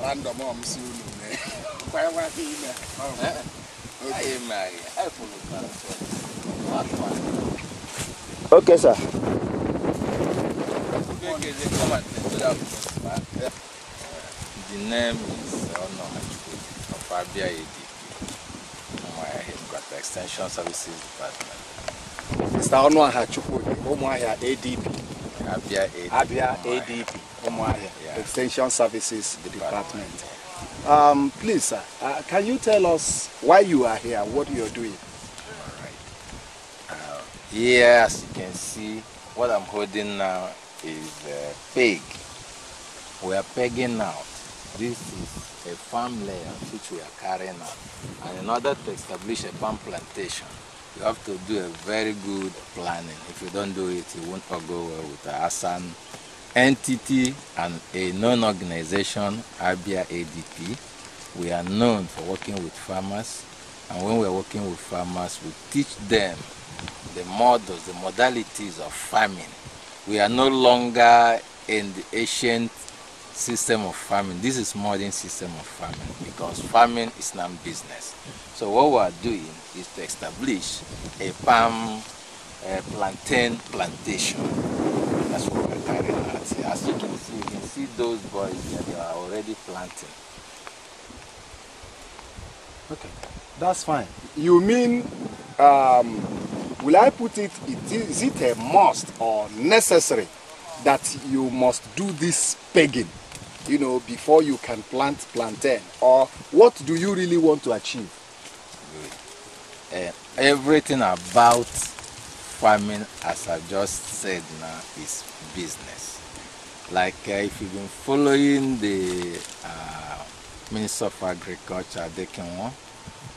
random Okay, sir. The name is of Abia ADP, my headquarters, Extension Services Department. Mr. Onwa Hachukwu, Umuahia ADP. Abia ADP. Abia ADP, Umuahia, Extension Services Department. Please, sir, can you tell us why you are here, what you are doing? All right. Here, as you can see, what I'm holding now is a peg. We are pegging out. This is a farm layout which we are carrying out. And in order to establish a palm plantation, you have to do a very good planning. If you don't do it, it won't go well with us. As an entity and a known organization, Abia ADP, we are known for working with farmers. And when we are working with farmers, we teach them the models, the modalities of farming. We are no longer in the ancient system of farming. This is modern system of farming because farming is now business. So what we are doing is to establish a palm plantain plantation. That's what we're carrying out here. As you can see those boys here, they are already planting. Okay, that's fine. You mean, will I put it, is it a must or necessary that you must do this pegging, you know, before you can plant plantain? Or what do you really want to achieve? Everything about farming, as I just said now, is business. Like if you've been following the Minister of Agriculture, Dekenwo,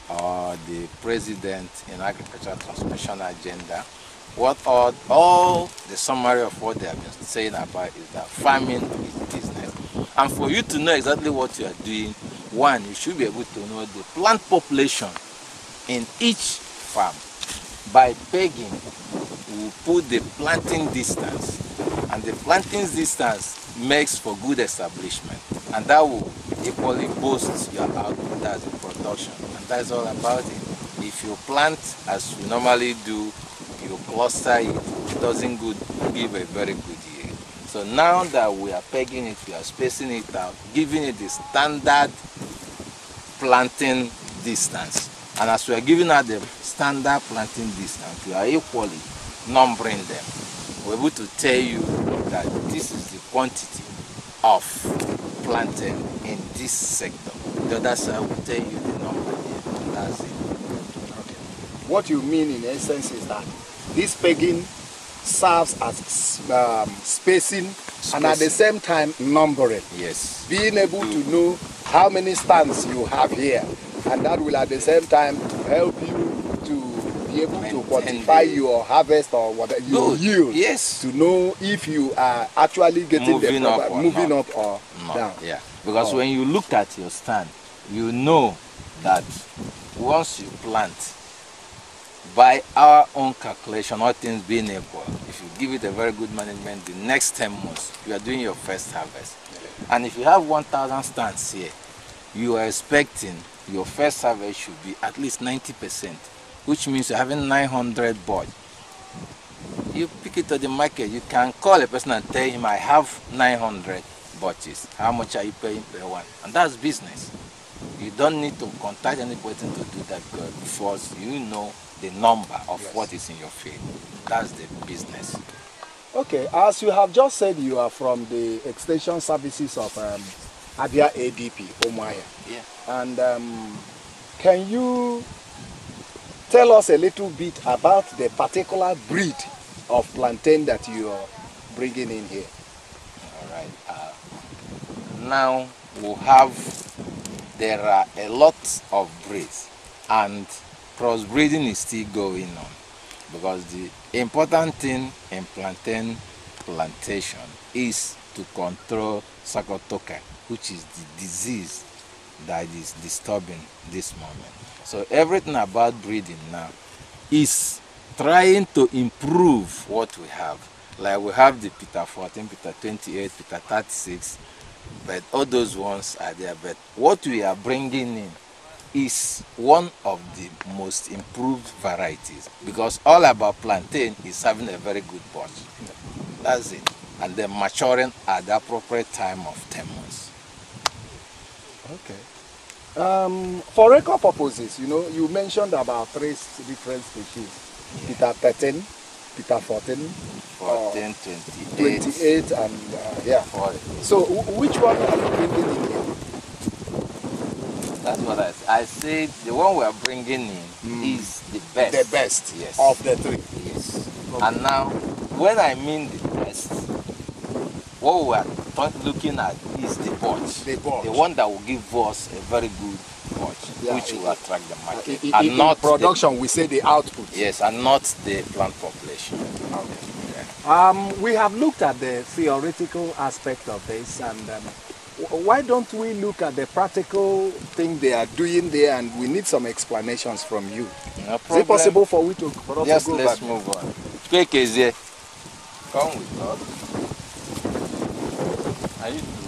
or the President in Agricultural Transformation Agenda, what all the summary of what they have been saying about is that farming is business. And for you to know exactly what you are doing, one, you should be able to know the plant population in each farm. By pegging, we put the planting distance, and the planting distance makes for good establishment, and that will equally boost your output as a production, and that's all about it. If you plant as we normally do, you cluster it, it doesn't give a very good yield. So now that we are pegging it, we are spacing it out, giving it the standard planting distance. And as we are giving out the standard planting distance, we are equally numbering them. We're able to tell you that this is the quantity of planting in this sector. The other side will tell you the number here, and that's it. Okay. What you mean in essence is that this pegging serves as spacing and at the same time numbering. Yes. Being able to know how many stands you have here, and that will at the same time help you to be able to quantify your harvest or whatever your yield. Yes. To know if you are actually getting moving up or down. Yeah. Because when you look at your stand, you know that once you plant, by our own calculation, all things being equal, if you give it a very good management, the next 10 months, you are doing your first harvest. And if you have 1,000 stands here, you are expecting your first harvest should be at least 90%, which means you're having 900 buds. You pick it to the market, you can call a person and tell him, I have 900 bunches. How much are you paying per one? And that's business. You don't need to contact anybody to do that because you know the number of what is in your field. That's the business. Okay, as you have just said, you are from the extension services of Abia ADP, Umuahia. Yeah. And can you tell us a little bit about the particular breed of plantain that you are bringing in here? All right. Now there are a lot of breeds, and crossbreeding is still going on, because the important thing in plantain plantation is to control Sakotoka, which is the disease that is disturbing this moment. So everything about breeding now is trying to improve what we have. Like we have the Peter 14, Peter 28, Peter 36, But all those ones are there. But what we are bringing in is one of the most improved varieties, because all about plantain is having a very good bunch. That's it. And then maturing at the appropriate time of 10 months. Okay. For record purposes, you know, you mentioned about 3 different species. Yeah. Peter 13, Peter 14, 14, 28, 28, and yeah. 40. So which one are you bringing in here? That's what I said. The one we are bringing in is the best. The best, yes, of the 3. Yes. Okay. And now, when I mean the best, what we are looking at is the bunch. The bunch. The one that will give us a very good bunch, Yeah, which will attract the market. In not production, we say the output. Yes, and not the plant population. Okay. Yeah. We have looked at the theoretical aspect of this, and why don't we look at the practical thing they are doing there, and we need some explanations from you. No problem. Is it possible for us to Yes, go let's back? move on. Quick is here. Come with us. Are you through?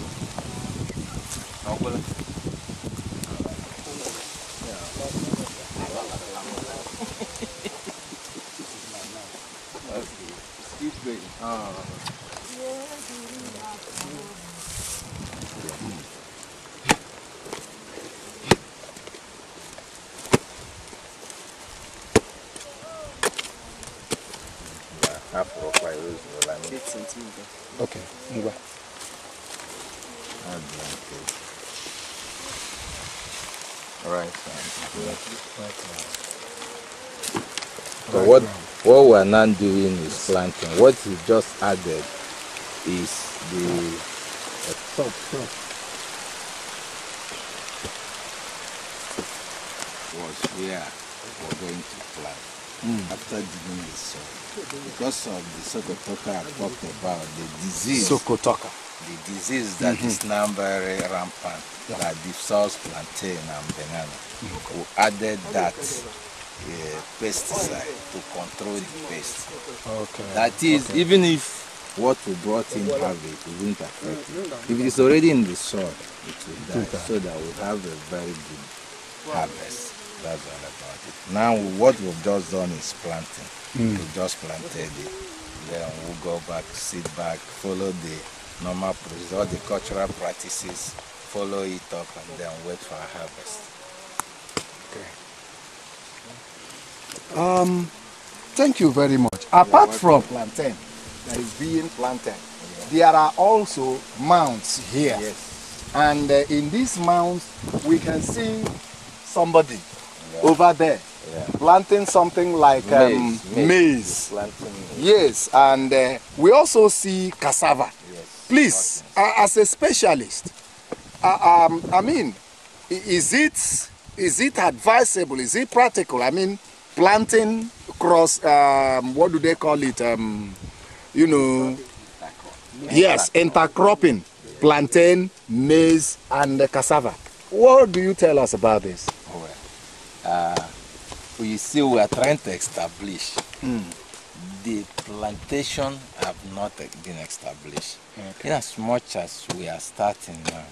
Keep going. Okay. All right. So what we are now doing is planting. What we just added is the Stop. was where we're going to plant after digging the soil. Because of the sokotoka I talked about, the disease. Sokotoka. The disease that is now very rampant, that defiles plantain and banana. We added that pesticide to control the pest. Okay. That is, even if what we brought in have it won't affect it. If it is already in the soil, it will die, so that we have a very good harvest. That's all about it. Now what we've just done is planting. We just planted it. Then we'll go back, sit back, follow the normal process, all the cultural practices, follow it up, and then wait for a harvest. Okay. Thank you very much. Apart from plantain that is being planted, there are also mounds here. Yes. And in these mounds, we can see somebody over there planting something like maize. Planting maize. Yes, and we also see cassava. Yes. Please, as a specialist, I mean, is it advisable? Is it practical? I mean, planting cross, what do they call it? You know, yes, intercropping, plantain, maize, and cassava. What do you tell us about this? We see we are trying to establish. The plantation have not been established. Okay. In as much as we are starting now,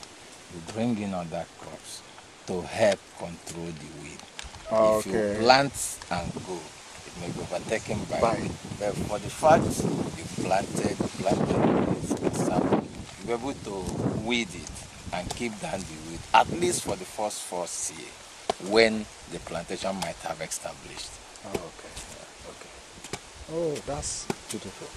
we bring in other crops to help control the weed. If you plant and go, it may be overtaken by weed. But for the fact you planted cassava, you're able to weed it and keep down the weed, at least for the first year, when the plantation might have established. Oh, that's beautiful.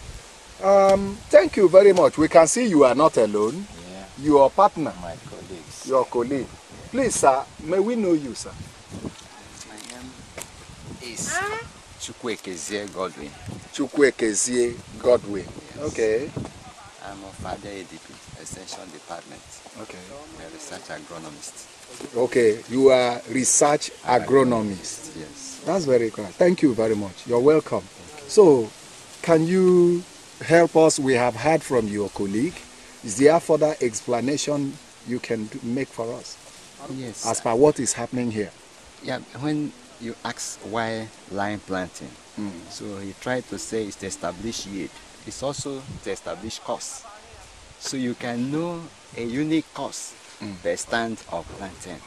Thank you very much. We can see you are not alone. Yeah. Your partner, My colleagues. your colleague. Please, sir, may we know you, sir? My name is Chukwekezie Godwin. Chukwekezie Godwin. Yes. Okay. I'm of Abia ADP, Extension Department. Okay. I'm a research agronomist. Okay, you are research agronomist. Yes. That's very good. Thank you very much. You're welcome. So, can you help us? We have heard from your colleague. Is there further explanation you can make for us? Yes. As per what is happening here? Yeah, when you ask why line planting, so he tried to say it's to establish yield. It's also to establish cost. So you can know a unique cost per stand of plantain.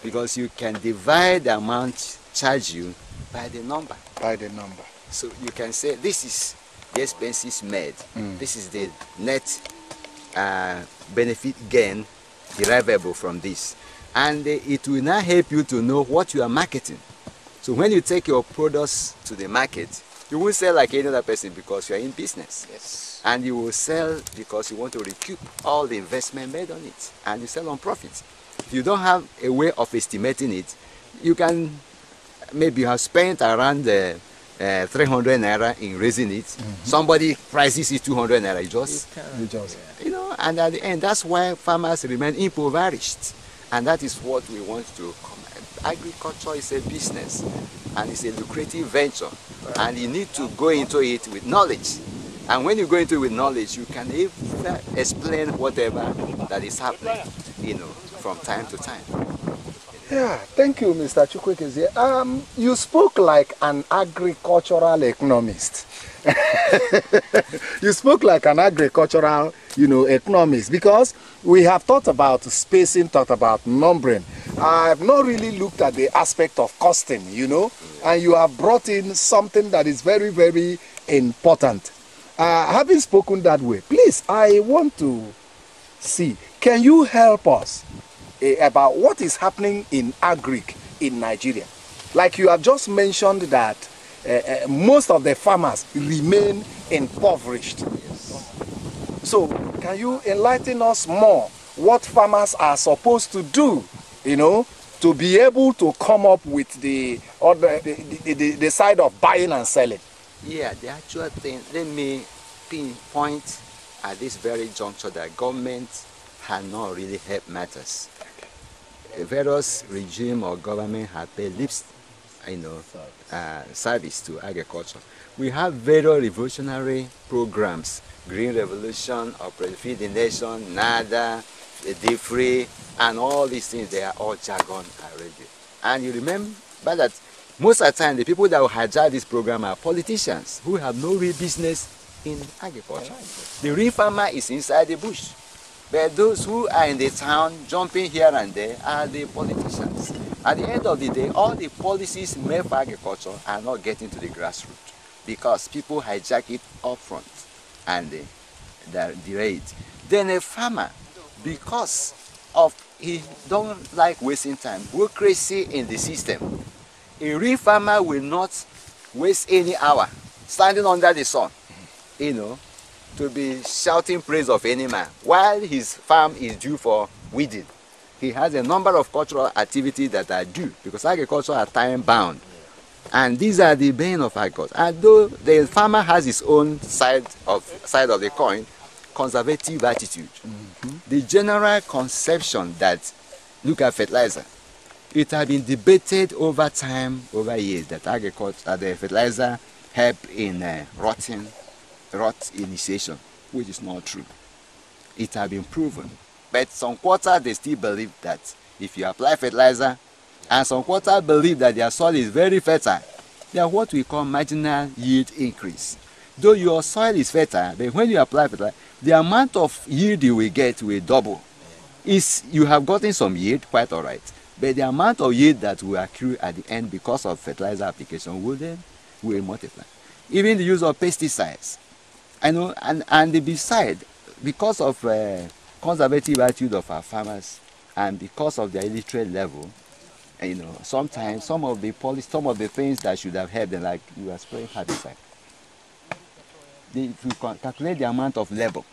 Because you can divide the amount charged you by the number. By the number. So you can say this is the expenses made. This is the net benefit gain derivable from this. And it will now help you to know what you are marketing. So when you take your products to the market, you won't sell like any other person because you are in business. Yes. And you will sell because you want to recoup all the investment made on it. And you sell on profit. If you don't have a way of estimating it, you can, maybe you have spent around 300 naira in raising it. Somebody prices it 200 naira. You know, and at the end, that's why farmers remain impoverished. And that is what we want to come. Agriculture is a business and it's a lucrative venture. And you need to go into it with knowledge. And when you go into it with knowledge, you can explain whatever that is happening, you know, from time to time. Yeah, thank you, Mr. Chukwueze. You spoke like an agricultural economist. You spoke like an agricultural, economist, because we have thought about spacing, thought about numbering. I've not really looked at the aspect of costing, and you have brought in something that is very, very important. Having spoken that way, please, I want to see, can you help us about what is happening in agric in Nigeria? Like you have just mentioned that most of the farmers remain impoverished. Yes. So can you enlighten us more what farmers are supposed to do, to be able to come up with the side of buying and selling? Yeah, the actual thing, let me pinpoint at this very juncture that government has not really helped matters. Various regime or government have paid lip service to agriculture. We have very revolutionary programs, Green Revolution, Operation Feed the Nation, NADA, Day Free, and all these things, they are all jargon already. And you remember that most of the time, the people that will hijack this program are politicians who have no real business in agriculture. The real farmer is inside the bush. But those who are in the town, jumping here and there, are the politicians. At the end of the day, all the policies made for agriculture are not getting to the grassroots because people hijack it up front and they delay it. Then a farmer, because of he don't like wasting time, bureaucracy in the system, a real farmer will not waste any hour standing under the sun, to be shouting praise of any man while his farm is due for weeding. He has a number of cultural activities that are due because agriculture are time bound. And these are the bane of agriculture. And though the farmer has his own side of the coin, conservative attitude. The general conception that, look at fertilizer, it has been debated over time, over years, that agriculture, the fertilizer help in rot initiation, which is not true. It has been proven. But some quarters, they still believe that if you apply fertilizer, and some quarters believe that their soil is very fertile, they are what we call marginal yield increase. Though your soil is fertile, but when you apply fertilizer, the amount of yield you will get will double. You have gotten some yield, quite all right, but the amount of yield that will accrue at the end because of fertilizer application will multiply. Even the use of pesticides. And besides, because of conservative attitude of our farmers and because of their illiterate level, sometimes some of the things that should have helped them, like you are spraying herbicide. If you calculate the amount of labor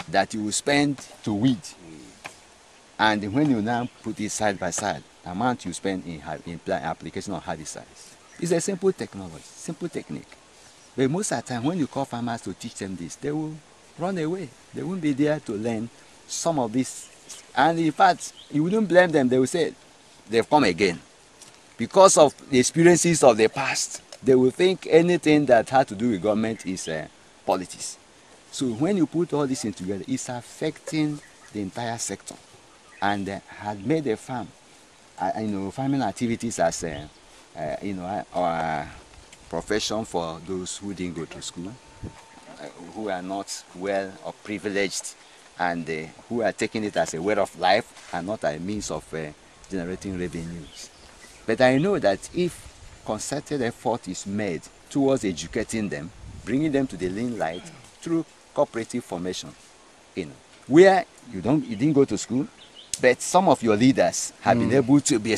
that you will spend to weed, and when you now put it side by side, the amount you spend in application of herbicides, it's a simple technology, simple technique. But most of the time, when you call farmers to teach them this, they will run away. They won't be there to learn some of this. And in fact, you wouldn't blame them. They will say they've come again. Because of the experiences of the past, they will think anything that has to do with government is politics. So when you put all this in together, it's affecting the entire sector. And had made a farm, farming activities as our profession for those who didn't go to school. who are not well or privileged, and who are taking it as a way of life and not a means of generating revenues. But I know that if concerted effort is made towards educating them, bringing them to the lean light through cooperative formation, where you didn't go to school, but some of your leaders have been able to be